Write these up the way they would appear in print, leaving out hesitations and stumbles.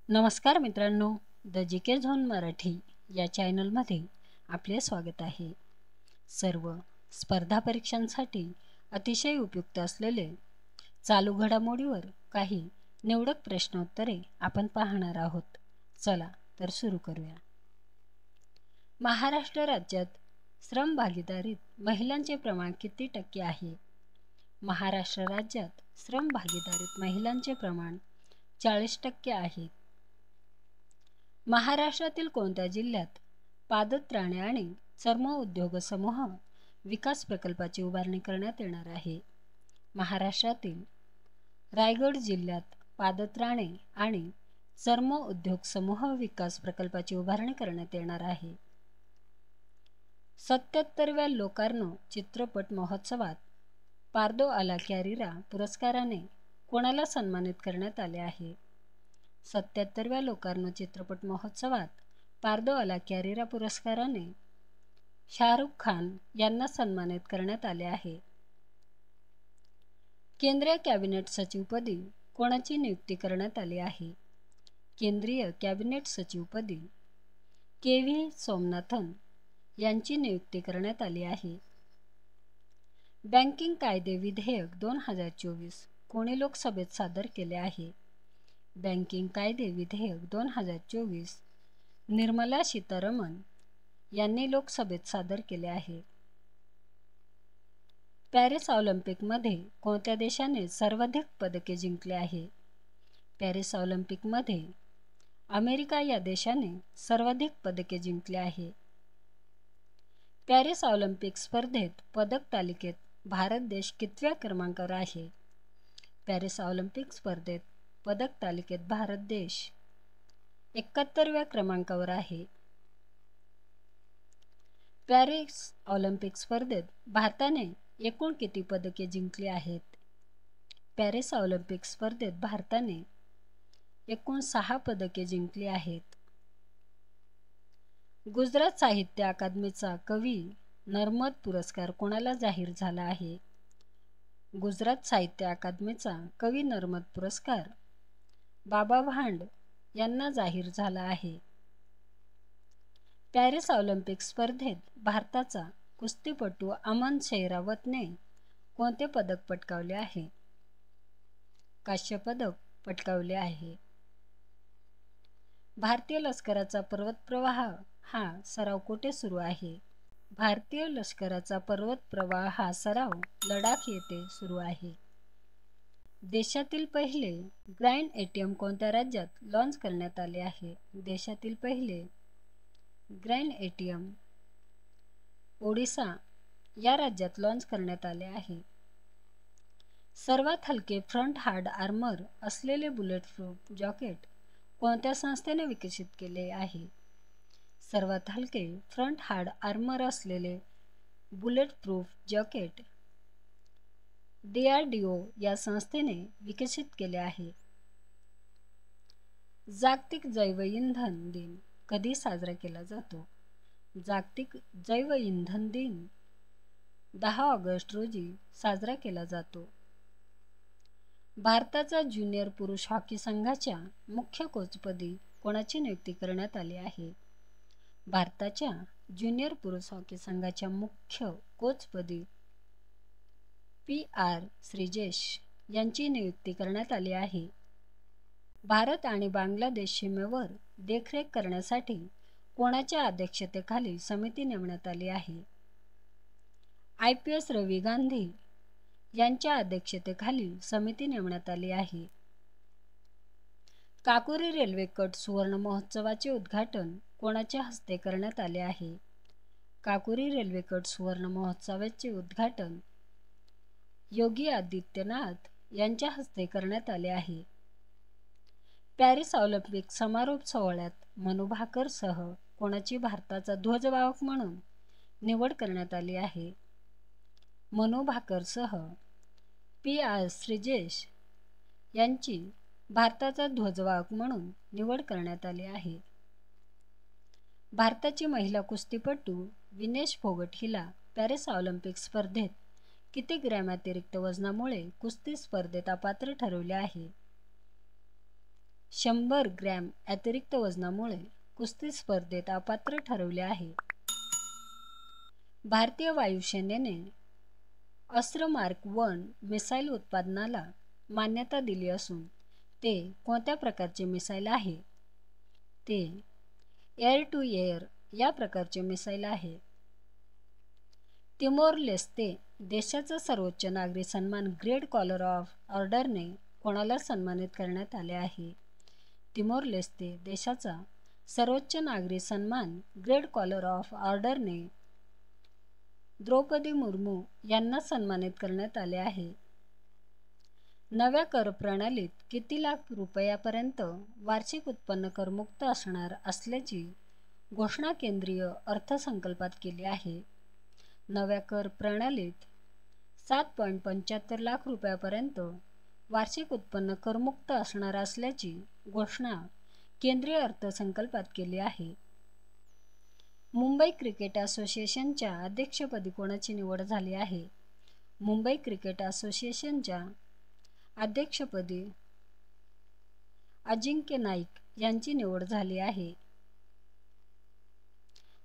नमस्कार मित्रांनो, the G K zone Marathi या चॅनलमध्ये आपले स्वागत आहे. सर्व स्पर्धा परीक्षांसाठी अतिशय उपयुक्त असलेले चालू घडामोडीवर काही निवडक प्रश्नोत्तरे आपण पाहणार आहोत. चला तर सुरू करूया. महाराष्ट्र राज्यात श्रम भागीदारीत महिलांचे प्रमाण किती टक्के आहे? महाराष्ट्र राज्यात श्रम भागीदारीत महिलांचे प्रमाण 40% आहे. महाराष्ट्रातील कोणत्या जिल्ह्यात पादत्राणे आणि चर्म उद्योग समूह विकास प्रकल्पाची उभारणी करण्यात येणार आहे? महाराष्ट्रातील रायगड जिल्ह्यात पादत्राणे आणि चर्म उद्योग समूह विकास प्रकल्पाची उभारणी करण्यात येणार आहे. 77व्या लोकार्नो चित्रपट महोत्सवात पार्दो आला कॅरिरा पुरस्काराने कोणाला सन्मानित करण्यात आले आहे? 77व्या लोकार्नो चित्रपट महोत्सवात पार्दो आला कॅरिरा पुरस्काराने शाहरुख खान यांना सन्मानित करण्यात आले आहे. केंद्रीय कॅबिनेट सचिवपदी कोणाची नियुक्ती करण्यात आली आहे? केंद्रीय कॅबिनेट सचिवपदी के.व्ही. सोमनाथन यांची नियुक्ती करण्यात आली आहे. बँकिंग कायदे विधेयक 2024 कोणी लोकसभेत सादर केले आहे? बँकिंग कायदे विधेयक 2024 निर्मला सीतारमण यांनी लोकसभेत सादर केले आहे. पॅरिस ऑलिम्पिकमध्ये कोणत्या देशाने सर्वाधिक पदके जिंकले आहे? पॅरिस ऑलिम्पिकमध्ये अमेरिका या देशाने सर्वाधिक पदके जिंकले आहे. पॅरिस ऑलिम्पिक स्पर्धेत पदक तालिकेत भारत देश कितव्या क्रमांकावर आहे? पॅरिस ऑलिम्पिक स्पर्धेत पदक तालिकेत भारत देश 71व्या क्रमांकावर आहे. पॅरिस ऑलिम्पिक स्पर्धेत भारताने एकूण किती पदके जिंकली आहेत? पॅरिस ऑलिम्पिक स्पर्धेत भारताने एकूण 6 पदके जिंकली आहेत. गुजरात साहित्य अकादमीचा कवी नर्मद पुरस्कार कोणाला जाहीर झाला आहे? गुजरात साहित्य अकादमीचा कवी नर्मद पुरस्कार बाबा भांड यांना जाहीर झाला आहे. पॅरिस ऑलिम्पिक स्पर्धेत भारताचा कुस्तीपटू अमन शेरावतने कोणते पदक पटकावले आहे? कांस्य पदक पटकावले आहे. भारतीय लष्कराचा पर्वत प्रवाह हा सराव कुठे सुरू आहे? भारतीय लष्कराचा पर्वत प्रवाह हा सराव लडाख येथे सुरू आहे. देशातील पहिले ग्राईन एटीएम कोणत्या राज्यात लॉन्च करण्यात आले आहे? देशातील पहिले ग्राईन एटीएम ओडिशा या राज्यात लॉन्च करण्यात आले आहे. सर्वात हलके फ्रंट हार्ड आर्मर असलेले बुलेट प्रूफ जॅकेट कोणत्या संस्थेने विकसित केले आहे? सर्वात हलके फ्रंट हार्ड आर्मर असलेले बुलेट प्रूफ जॅकेट DRDO या संस्थेने विकसित केले आहे. जागतिक जैवइंधन दिन कधी साजरा केला जातो? जागतिक जैवइंधन दिन 10 ऑगस्ट रोजी साजरा केला जातो. भारताचा ज्युनियर पुरुष हॉकी संघाच्या मुख्य कोचपदी कोणाची नियुक्ती करण्यात आली आहे? भारताच्या ज्युनियर पुरुष हॉकी संघाच्या मुख्य कोचपदी PR श्रीजेश यांची नियुक्ती करण्यात आली आहे. भारत आणि बांगलादेश सीमेवर देखरेख करण्यासाठी कोणाच्या अध्यक्षतेखाली समिती नेमण्यात आली आहे? IPS रवी गांधी यांच्या अध्यक्षतेखाली समिती नेमण्यात आली आहे. काकोरी रेल्वे कट सुवर्ण महोत्सवाचे उद्घाटन कोणाच्या हस्ते करण्यात आले आहे? काकोरी रेल्वे कट सुवर्ण महोत्सवाचे उद्घाटन योगी आदित्यनाथ यांच्या हस्ते करण्यात आले आहे. पॅरिस ऑलिम्पिक समारोप सोहळ्यात मनू भाकरसह कोणाची भारताचा ध्वजवाहक म्हणून निवड करण्यात आली आहे? मनू भाकरसह PR श्रीजेश यांची भारताचा ध्वजवाहक म्हणून निवड करण्यात आली आहे. भारताची महिला कुस्तीपटू विनेश फोगट हिला पॅरिस ऑलिम्पिक स्पर्धेत किती ग्रॅम अतिरिक्त वजनामुळे कुस्ती स्पर्धेत अपात्र ठरवले आहे? 100 ग्रॅम अतिरिक्त वजनामुळे कुस्ती स्पर्धेत अपात्र ठरवले आहे. भारतीय वायुसेनेने अस्त्र मार्क 1 मिसाईल उत्पादनाला मान्यता दिली असून ते कोणत्या प्रकारचे मिसाईल आहे? ते एअर टू एअर या प्रकारचे मिसाईल आहे. तिमोर लेस्ते देशाचा सर्वोच्च नागरी सन्मान ग्रेट कॉलर ऑफ ऑर्डरने कोणाला सन्मानित करण्यात आले आहे? तिमोर लेस्ते देशाचा सर्वोच्च नागरी सन्मान ग्रेट कॉलर ऑफ ऑर्डरने द्रौपदी मुर्मू यांना सन्मानित करण्यात आले आहे. नव्या कर प्रणालीत किती लाख रुपयापर्यंत वार्षिक उत्पन्न करमुक्त असणार असल्याची घोषणा केंद्रीय अर्थसंकल्पात केली आहे. नव्या कर प्रणालीत 7.75 लाख रुपयापर्यंत वार्षिक उत्पन्न करमुक्त असणार असल्याची घोषणा केंद्रीय अर्थसंकल्पात केली आहे. मुंबई क्रिकेट असोसिएशनच्या अध्यक्षपदी कोणाची निवड झाली आहे? मुंबई क्रिकेट असोसिएशनच्या अध्यक्षपदी अजिंक्य नाईक यांची निवड झाली आहे.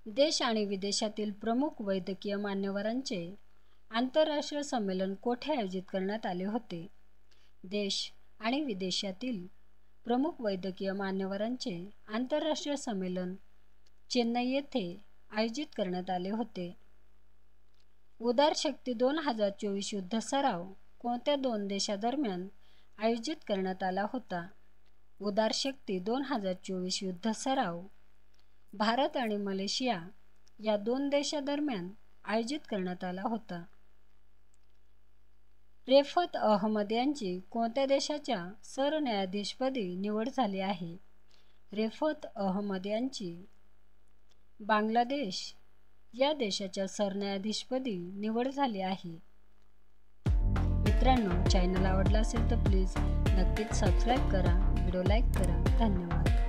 देश आणि विदेशातील प्रमुख वैद्यकीय मान्यवरांचे आंतरराष्ट्रीय संमेलन कोठे आयोजित करण्यात आले होते? देश आणि विदेशातील प्रमुख वैद्यकीय मान्यवरांचे आंतरराष्ट्रीय संमेलन चेन्नई येथे आयोजित करण्यात आले होते. उदार शक्ती 2024 युद्ध सराव कोणत्या दोन देशांदरम्यान आयोजित करण्यात आला होता? उदार शक्ती 2024 युद्ध सराव भारत आणि मलेशिया या दोन देशांदरम्यान आयोजित करण्यात आला होता. रेफत अहमद यांची कोणत्या देशाच्या सरन्यायाधीशपदी निवड झाली आहे? रेफत अहमद यांची बांगलादेश या देशाच्या सरन्यायाधीशपदी निवड झाली आहे. मित्रांनो, चॅनल आवडला असेल तर प्लीज नक्कीच सबस्क्राईब करा, व्हिडिओ लाईक करा. धन्यवाद.